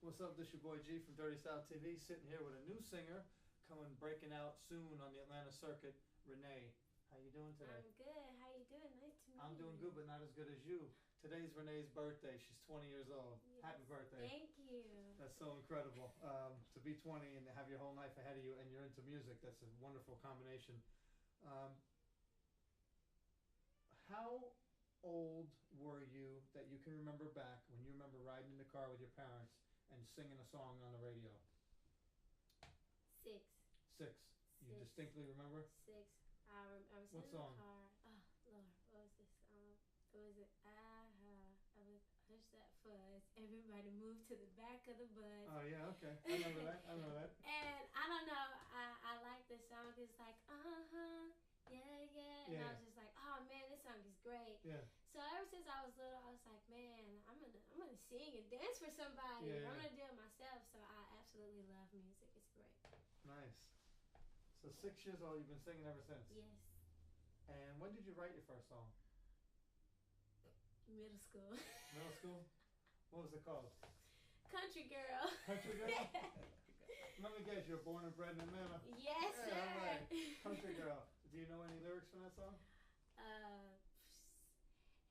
What's up? This your boy G from Dirty South TV, sitting here with a new singer breaking out soon on the Atlanta circuit, Rene. How you doing today? I'm good. How you doing? Nice to meet you. I'm doing good, but not as good as you. Today's Renee's birthday. She's 20 years old. Yes. Happy birthday. Thank you. That's so incredible. To be 20 and to have your whole life ahead of you and you're into music, that's a wonderful combination. How old were you that you can remember back when you remember riding in the car with your parents and singing a song on the radio? 6. 6. You distinctly remember? 6. I was what in song? the car. Oh Lord, what was this song? Was it I was hush that fuzz. Everybody move to the back of the bus. Oh yeah, okay. I remember that. I remember that. And I don't know. I like this song. It's like yeah. And I was just like, oh man, this song is great. Yeah. So ever since I was little, I was like, man, I'm gonna sing and dance for somebody. Yeah. I'm gonna do it myself. So I absolutely love music. It's great. Nice. So 6 years old, you've been singing ever since? Yes. And when did you write your first song? Middle school. Middle school? What was it called? Country Girl. Country Girl? Let me guess, you're born and bred in Atlanta? Yes, sir. All right. Country Girl. Do you know any lyrics from that song?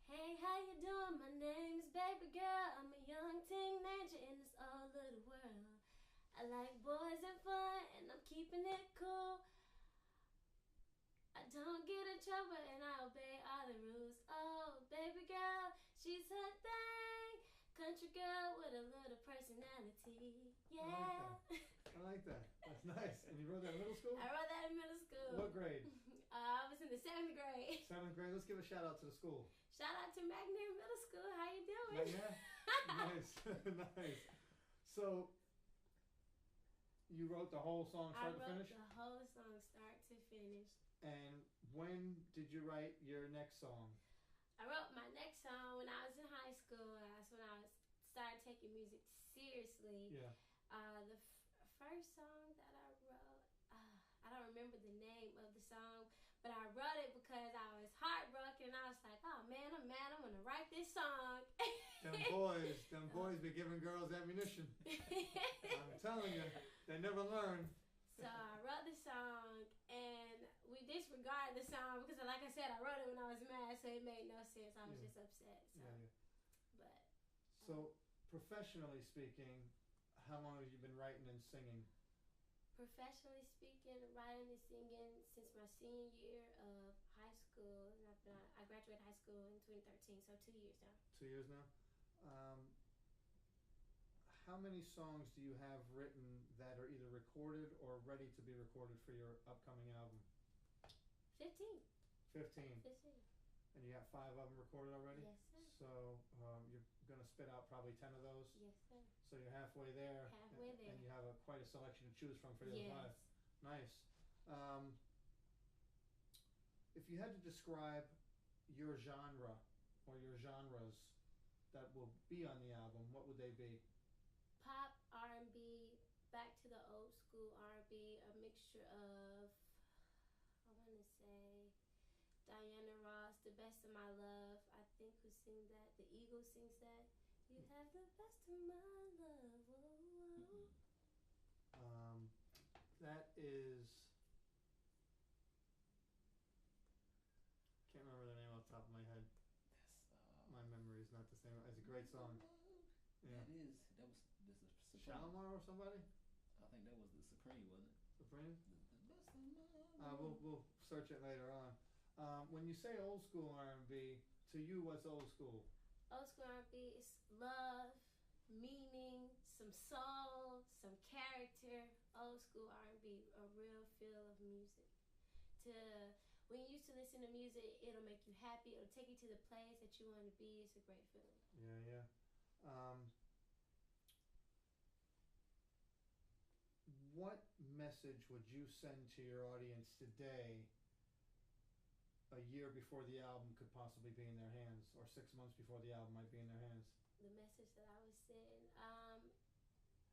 Hey, how you doing? My name's Baby Girl. I'm a young teenager in this old little world. I like boys and fun, and I'm keeping it cool. I don't get in trouble, and I obey all the rules. Oh, baby girl, she's her thing. Country girl with a little personality. Yeah. I like that. That's nice. And you wrote that in middle school? I wrote that in middle school. What grade? I was in the 7th grade. 7th grade. Let's give a shout out to the school. Shout out to McNair Middle School. How you doing? McNair? Nice. Nice. So, you wrote the whole song start to finish? I wrote the whole song start to finish. And when did you write your next song? I wrote my next song when I was in high school. That's when I started taking music seriously. Yeah. The first song that I wrote, I don't remember the name of the song, but I wrote it because I was heartbroken. And I was like, oh man, I'm mad. I'm going to write this song. Them boys be giving girls ammunition. I'm telling you, they never learn. So I wrote the song, and we disregarded the song because, like I said, I wrote it when I was mad, so it made no sense. I was just upset. So. Yeah. But. So, professionally speaking, how long have you been writing and singing? Professionally speaking, writing and singing since my senior year of high school. And I graduated high school in 2013, so 2 years now. 2 years now? How many songs do you have written that are either recorded or ready to be recorded for your upcoming album? 15. 15. And you got 5 of them recorded already? Yes, sir. So you're going to spit out probably 10 of those? Yes, sir. So you're halfway there. Halfway there. And you have quite a selection to choose from for the other 5. Nice. If you had to describe your genre or your genres that will be on the album, what would they be? Pop, R&B, back to the old school R&B, a mixture of, I want to say, Diana Ross, The Best of My Love, I think who sings that, The Eagles sings that. You have the best of my love, oh, oh. That is, can't remember the name off the top of my head. My memory is not the same. It's a great song. Yeah. It is. That was the Shalimar or somebody? I think that was the Supreme, wasn't it? Supreme? The best of my love. We'll search it later on. When you say old school R&B, to you, what's old school? Old school R&B is love, meaning, some soul, some character. Old school R&B, a real feel of music. When you used to listen to music, it'll make you happy. It'll take you to the place that you want to be. It's a great feeling. Yeah. What message would you send to your audience today, a year before the album could possibly be in their hands, or 6 months before the album might be in their hands? The message that I was sending,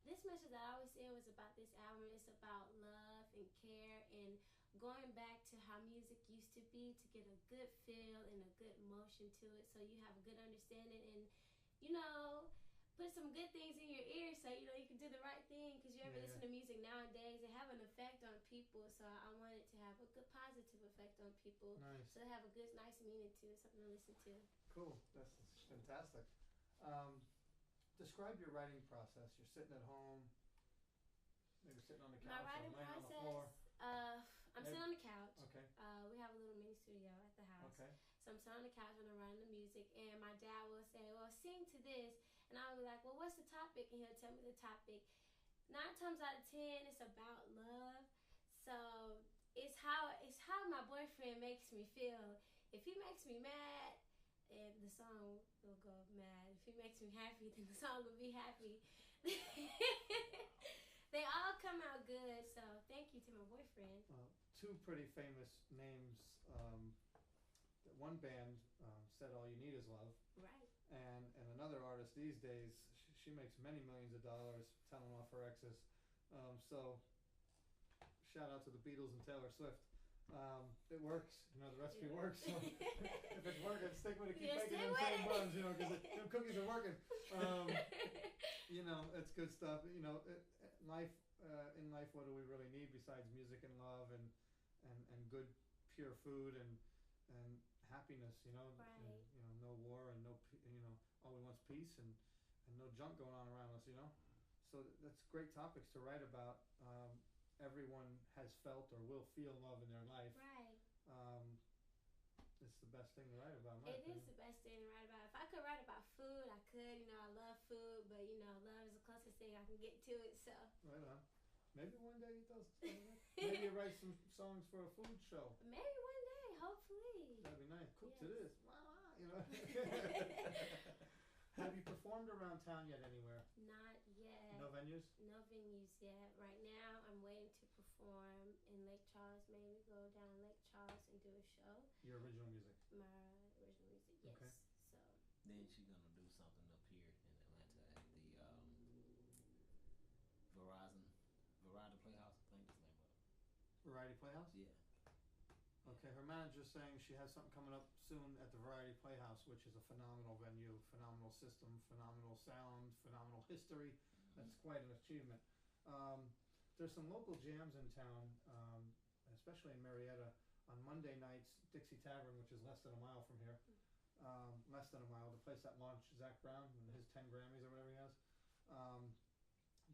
this message that I was saying was about this album. It's about love and care and going back to how music used to be, to get a good feel and a good motion to it, so you have a good understanding and, put some good things in your ears so you know you can do the right thing. Because you ever Yeah, listen to music nowadays, it have an effect on people. So I want it to have a good positive effect on people. Nice. So they have a good, nice meaning to it, something to listen to. Cool. That's fantastic. Describe your writing process. You're sitting at home, maybe sitting on the couch My or writing laying on the process, floor. I'm sitting on the couch. Okay. We have a little mini studio at the house. Okay. So I'm sitting on the couch when I'm writing the music, and my dad will say, well, sing to this. And I'll be like, well, what's the topic? And he'll tell me the topic. 9 times out of 10, it's about love. So it's how my boyfriend makes me feel. If he makes me mad, and the song will go mad. If he makes me happy, then the song will be happy. They all come out good, so thank you to my boyfriend. Two pretty famous names. One band said "All You Need Is Love," Right. and another artist these days, she makes many millions of dollars telling off her exes. So shout out to the Beatles and Taylor Swift. It works, you know, the recipe works. So if it's working, stick with it. Keep making them same buns, you know, because them cookies are working. You know, it's good stuff. You know, life in life, what do we really need besides music and love and good pure food and happiness? You know, Right. and, you know, no war and you know, all we want's peace and no junk going on around us. You know, so that's great topics to write about. Everyone has felt or will feel love in their life. Right. It's the best thing to write about. It is the best thing to write about. If I could write about food, I could. You know, I love food, but you know, love is the closest thing I can get to it. So. Right on. Maybe one day you do something like that. Maybe you write some songs for a food show. Maybe one day, hopefully. That'd be nice. Cook to Yes. this. You know. Have you performed around town yet anywhere? Not yet. No venues? No venues yet. Right now, I'm waiting to perform in Lake Charles. Maybe go down to Lake Charles and do a show. Your original music? My original music, yes. Okay. So. Then she gonna do something up here in Atlanta at the Variety Playhouse. I think that's the name of it. Variety Playhouse? Yeah. Okay, her manager's saying she has something coming up soon at the Variety Playhouse, which is a phenomenal venue, phenomenal system, phenomenal sound, phenomenal history. That's quite an achievement. There's some local jams in town, especially in Marietta. On Monday nights, Dixie Tavern, which is less than a mile from here, less than a mile, the place that launched Zach Brown and his 10 Grammys or whatever he has.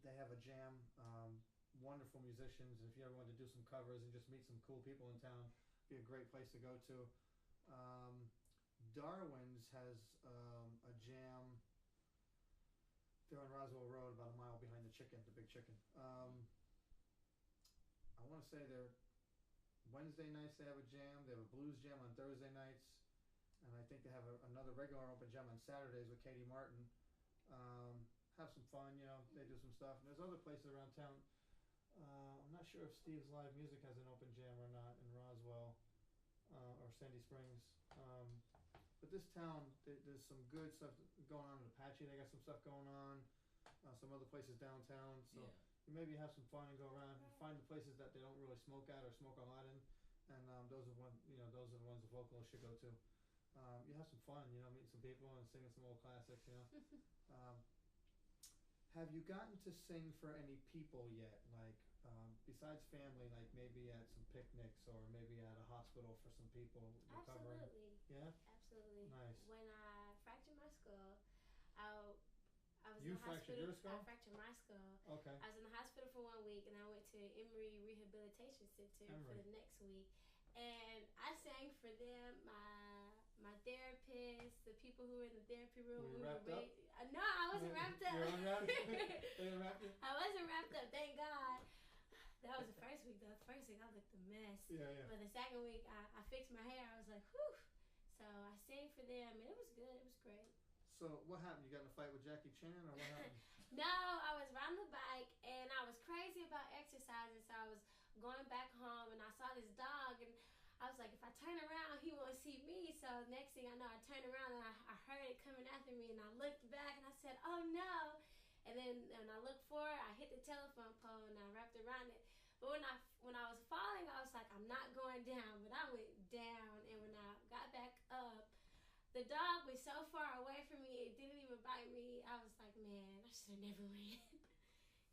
They have a jam, wonderful musicians. If you ever want to do some covers and just meet some cool people in town, be a great place to go to. Darwin's has a jam. They're on Roswell Road, about a mile behind the Big Chicken. I want to say they're Wednesday nights they have a jam. They have a blues jam on Thursday nights, and I think they have another regular open jam on Saturdays with Katie Martin. Have some fun, you know. They do some stuff. And there's other places around town. I'm not sure if Steve's Live Music has an open jam or not in Roswell or Sandy Springs. But this town, there's some good stuff going on in Apache. They got some stuff going on. Some other places downtown. So Yeah. you maybe have some fun and go around and find the places that they don't really smoke at or smoke a lot in. And those are the ones the vocalists should go to. You have some fun, you know, meeting some people and singing some old classics, you know. Have you gotten to sing for any people yet? Like, besides family, like maybe at some picnics or maybe at a hospital for some people you're covering? Absolutely. Yeah? Absolutely. Nice. When I fractured my skull, I was You in the fractured hospital. your skull? I fractured my skull. Okay. I was in the hospital for 1 week, and I went to Emory Rehabilitation Center for Emory. the next week. And I sang for them, my therapist, the people who were in the therapy room. Were you wrapped up? No, I wasn't wrapped up. You were unwrapped? They unwrapped you? I wasn't wrapped up, thank God. That was the first week, though. The first week, I looked a mess. Yeah, yeah. But the second week, I fixed my hair. I was like, whew. So I sang for them, and it was good. It was great. So what happened? You got in a fight with Jackie Chan or what happened? No, I was riding the bike, and I was crazy about exercising, so I was going back home, and I saw this dog, and I was like, if I turn around, he won't see me. So next thing I know, I turned around, and I heard it coming after me, and I looked back, and I said, oh, no. And then when I looked forward, I hit the telephone pole, and I wrapped around it. But when I was falling, I was like, I'm not going down. But I went down, and when I got back up, the dog was so far away from me, it didn't even bite me. I was like, man, I should have never went.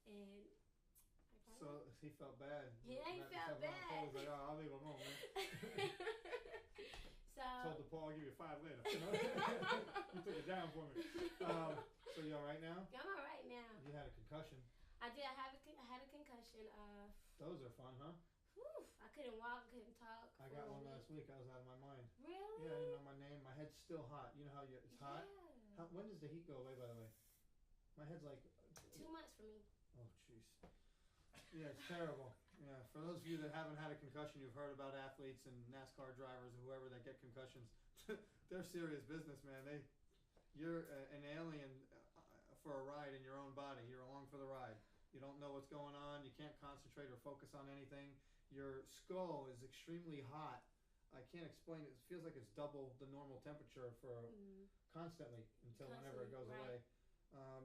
And so he felt bad. Yeah, he felt bad. Paul was like, oh, I'll leave him alone, man. So told the Paul, I'll give you 5 later. You took it down for me. So you all right now? I'm all right now. You had a concussion. I did. I had a concussion. Those are fun, huh? Whew, I couldn't walk, couldn't talk. I got one last week. I was out of my mind. Really? Yeah, you know my name. My head's still hot. You know how it's hot? Yeah. When does the heat go away, by the way? My head's like... 2 months for me. Oh, jeez. Yeah, it's terrible. Yeah, for those of you that haven't had a concussion, you've heard about athletes and NASCAR drivers or whoever that get concussions. They're serious business, man. You're an alien for a ride in your own body. You're along for the ride. You don't know what's going on. You can't concentrate or focus on anything. Your skull is extremely hot. I can't explain it. It feels like it's double the normal temperature for constantly until whenever it goes away.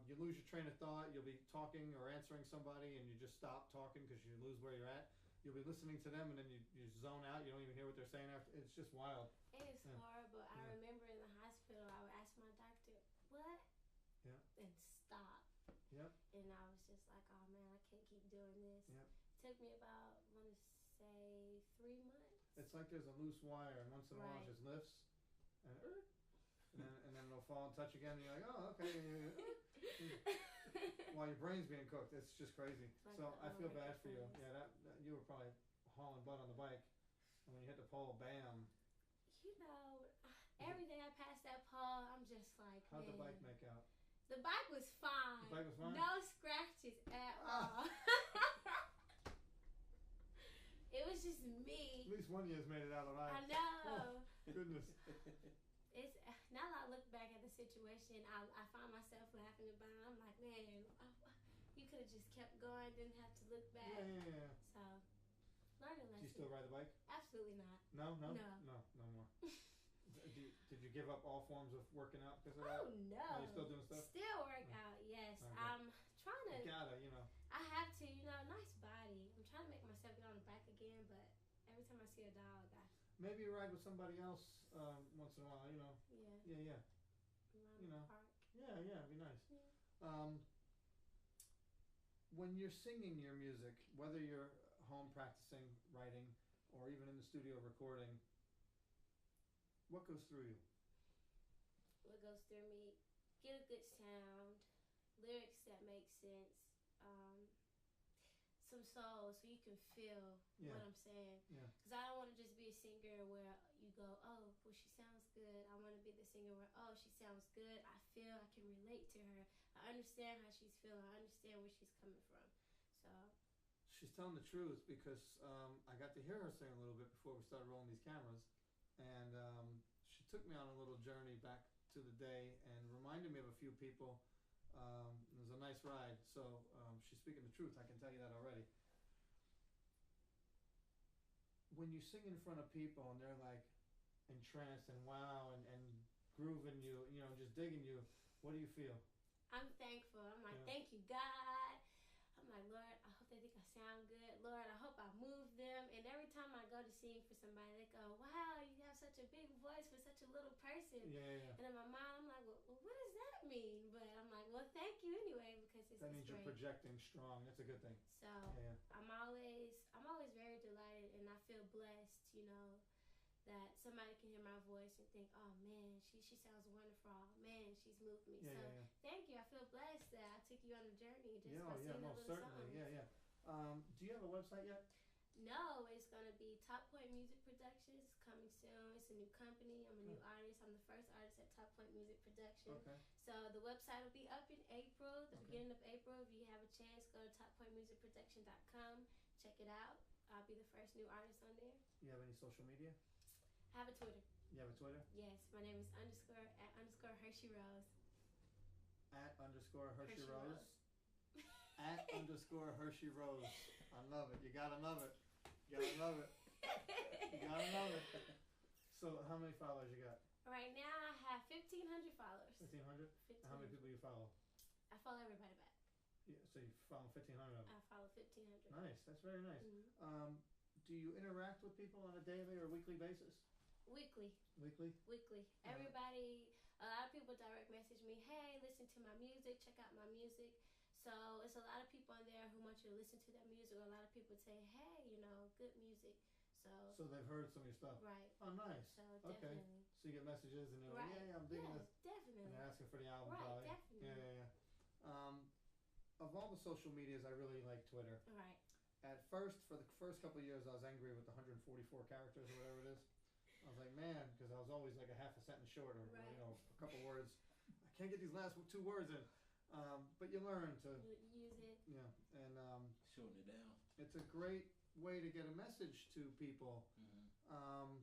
You lose your train of thought. You'll be talking or answering somebody and you just stop talking because you lose where you're at. You'll be listening to them and then you zone out. You don't even hear what they're saying after. It's just wild. It is horrible. I remember in the hospital, I would ask my doctor, what? Yeah. And stop. Yep. And I was just like, oh man, I can't keep doing this. Yep. It took me about, I want to say, 3 months. It's like there's a loose wire and once in a while it just lifts and then it'll fall and touch again and you're like, oh, okay. While your brain's being cooked. It's just crazy. Like so I feel bad for you. Yeah, that you were probably hauling butt on the bike. And when you hit the pole, bam. You know, every day I pass that pole, I'm just like, How'd man. the bike make out? The bike was fine. The bike was fine? No scratches at all. It was just me. At least one year's made it out alive. I know. Oh, goodness. It's now that I look back at the situation, I find myself laughing about it. I'm like, man, you could have just kept going, didn't have to look back. Yeah. So, learning lesson. Do you still ride the bike? Absolutely not. No. No. No more. Did you give up all forms of working out because of that? Oh no. Are you still doing stuff? Still work out, yes. Okay. I'm trying to. You gotta, I have to, nice body. I'm trying to make myself get on the bike again, but every time I see a dog, maybe you ride with somebody else once in a while, Yeah. Yeah. Around the park. Yeah, it'd be nice. Yeah. When you're singing your music, whether you're home practicing, writing, or even in the studio recording, what goes through you? What goes through me? Get a good sound, lyrics that make sense, some soul so you can feel what I'm saying. Yeah. Because I don't want to just be a singer where you go, oh, well, she sounds good. I want to be the singer where, oh, she sounds good. I feel I can relate to her. I understand how she's feeling. I understand where she's coming from. So. She's telling the truth because I got to hear her sing a little bit before we started rolling these cameras. And she took me on a little journey back to the day and reminded me of a few people. It was a nice ride. So she's speaking the truth. I can tell you that already. When you sing in front of people and they're like entranced and wow and grooving you, just digging you, what do you feel? I'm thankful. I'm like, thank you, God. I'm like, Lord, I hope they think I sound good. Lord, I hope I move them. And every time I go to sing for somebody, they go, wow, you have such a big voice for such a little person. Yeah. And in my mind, I'm like, well, what does that mean? But I'm like, well, thank you anyway because that means great. You're projecting strong. That's a good thing. So I'm always very delighted, and I feel blessed, that somebody can hear my voice and think, oh man, she sounds wonderful. Oh, man, she's moved me. Thank you. I feel blessed that I took you on a journey just by singing a most little certainly. song. Yeah. Do you have a website yet? No, it's gonna be Top Point Music Productions. It's coming soon. It's a new company. I'm a new artist. I'm the first artist at Top Point Music Production. Okay. So the website will be up in April, the beginning of April. If you have a chance, go to toppointmusicproduction.com. Check it out. I'll be the first new artist on there. You have any social media? I have a Twitter. You have a Twitter? Yes, my name is @_Hershey Rose. @_Hershey Rose. @_Hershey Rose. I love it. You gotta love it. You gotta love it. So how many followers you got? Right now I have 1,500 followers. 1,500? How many people you follow? I follow everybody back. Yeah, so you follow 1,500 of them? I follow 1,500. Nice. That's very nice. Mm-hmm. Do you interact with people on a daily or weekly basis? Weekly. Weekly? Weekly. Uh-huh. Everybody, a lot of people direct message me, hey, listen to my music, check out my music. So it's a lot of people on there who want you to listen to that music. A lot of people say, hey, good music. So they've heard some of your stuff. Right. Oh, nice. So okay. definitely. So you get messages and they're like, Right. yeah, I'm digging Yeah, this. definitely. And they're asking for the album Right, probably. definitely. Yeah. Of all the social medias, I really like Twitter. Right. At first, for the first couple of years, I was angry with the 144 characters or whatever it is. I was like, man, because I was always like a half a sentence short or, Right. a couple words. I can't get these last 2 words in. But you learn to use it. Yeah, and shorten it down. it's a great way to get a message to people. Mm-hmm.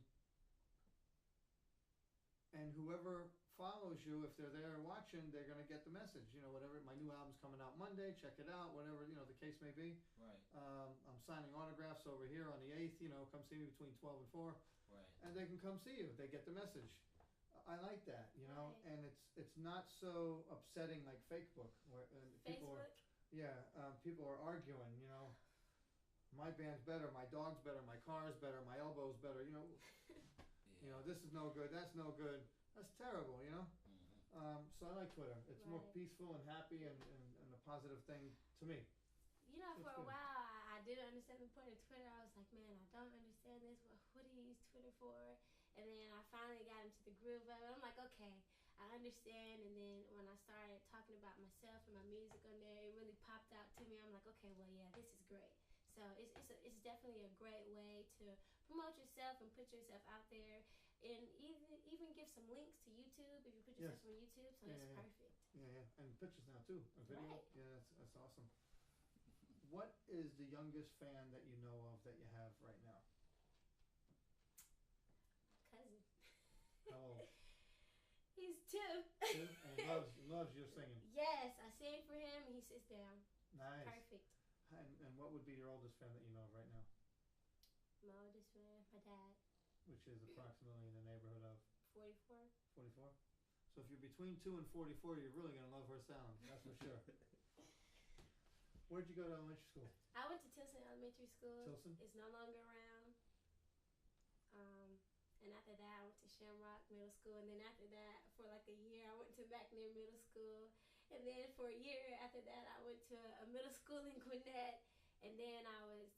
And whoever follows you, if they're there watching, they're gonna get the message. Whatever, my new album's coming out Monday. Check it out. Whatever the case may be. Right. I'm signing autographs over here on the 8th. Come see me between 12 and 4. Right. And they can come see you. They get the message. I like that, Right. and it's not so upsetting like Facebook, where people Facebook? people are arguing, my band's better, my dog's better, my car's better, my elbow's better, Yeah. this is no good, that's no good, that's terrible, Mm-hmm. So I like Twitter. It's more Right. peaceful and happy and a positive thing to me. It's For a good. while, I didn't understand the point of Twitter. I was like, man, I don't understand this. What do you use Twitter for? And then I finally got into the groove of it. I'm like, okay, I understand. And then when I started talking about myself and my music on there, it really popped out to me. I'm like, okay, well, yeah, this is great. So it's definitely a great way to promote yourself and put yourself out there, and even give some links to YouTube if you put yourself on YouTube. So it's perfect. Yeah, and pictures now too, a video. Right. Yeah, that's awesome. What is the youngest fan that you know of that you have right now? Cousin. How old? He's 2. 2? And he loves your singing. Yes, I sing for him. He sits down. Nice. Perfect. And what would be your oldest fan that you know of right now? My oldest man, my dad. Which is approximately in the neighborhood of 44. 44? So if you're between 2 and 44, you're really going to love her sound. That's for sure. Where'd you go to elementary school? I went to Tilson Elementary School. Tilson? It's no longer around. And after that, I went to Shamrock Middle School. And then after that, for like a year, I went to McNair Middle School. And then for a year after that, I went to a middle school in Gwinnett. And then I was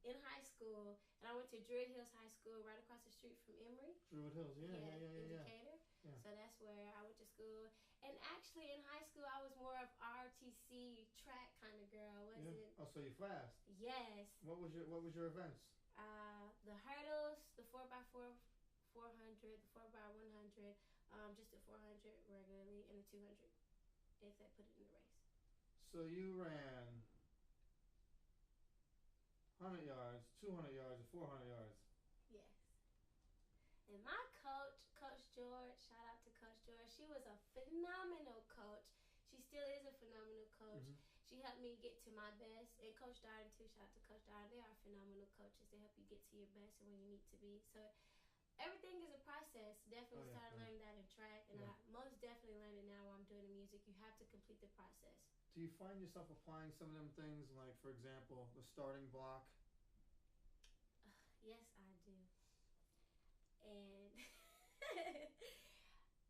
in high school, and I went to Druid Hills High School right across the street from Emory. Druid Hills, yeah. Indicator. Yeah. So that's where I went to school. And actually, in high school, I was more of RTC track kind of girl, wasn't it? Oh, so you fast? Yes. What was your events? The hurdles, the 4x4, 400, the 4x100, just the 400 regularly, and the 200 if they put it in the race. So you ran 100 yards, 200 yards, and 400 yards. Yes. And my coach, Coach George, shout out to Coach George. She was a phenomenal coach. She still is a phenomenal coach. Mm-hmm. She helped me get to my best. And Coach Darden, too. Shout out to Coach Darden. They are phenomenal coaches. They help you get to your best and where you need to be. So everything is a process. Definitely started learning that in track. And I most definitely learned it now while I'm doing the music. You have to complete the process. Do you find yourself applying some of them things, like, for example, the starting block? Yes, I do. And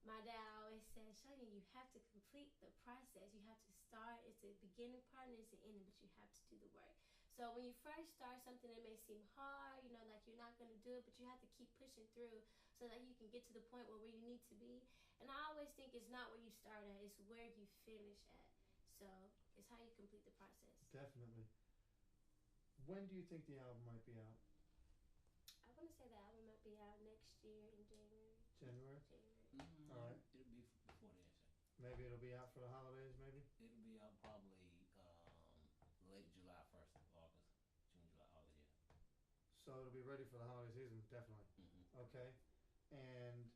my dad always said, Shania, you have to complete the process. You have to start. It's a beginning part and it's an ending, but you have to do the work. So when you first start something, it may seem hard, like you're not going to do it, but you have to keep pushing through so that you can get to the point where you need to be. And I always think it's not where you start at, it's where you finish at. So it's how you complete the process. Definitely. When do you think the album might be out? I want to say the album might be out next year in January. January? Mm-hmm. All right. It'll be before then, sir. Maybe it'll be out for the holidays, maybe? It'll be out probably late July 1st, August. June, July, August, yeah. So it'll be ready for the holiday season, definitely. Mm-hmm. Okay. And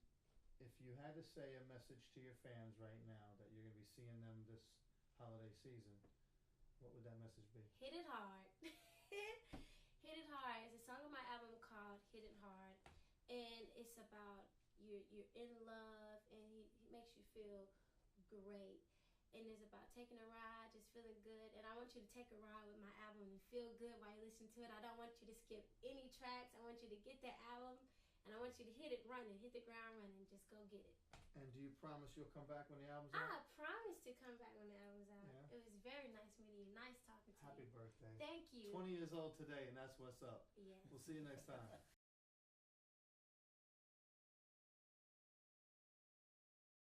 if you had to say a message to your fans right now that you're going to be seeing them this holiday season, what would that message be? Hit it hard. Hit it hard. It's a song on my album called Hit It Hard. And it's about you're in love and he makes you feel great. And it's about taking a ride, just feeling good. And I want you to take a ride with my album and feel good while you listen to it. I don't want you to skip any tracks. I want you to get that album and I want you to hit it running, hit the ground running, just go get it. And do you promise you'll come back when the album's I out? promise to come back when the album's out. Yeah. It was very nice meeting you. Nice talking to Happy you. birthday. Thank you. 20 years old today, and that's what's up. Yes. We'll see you next time.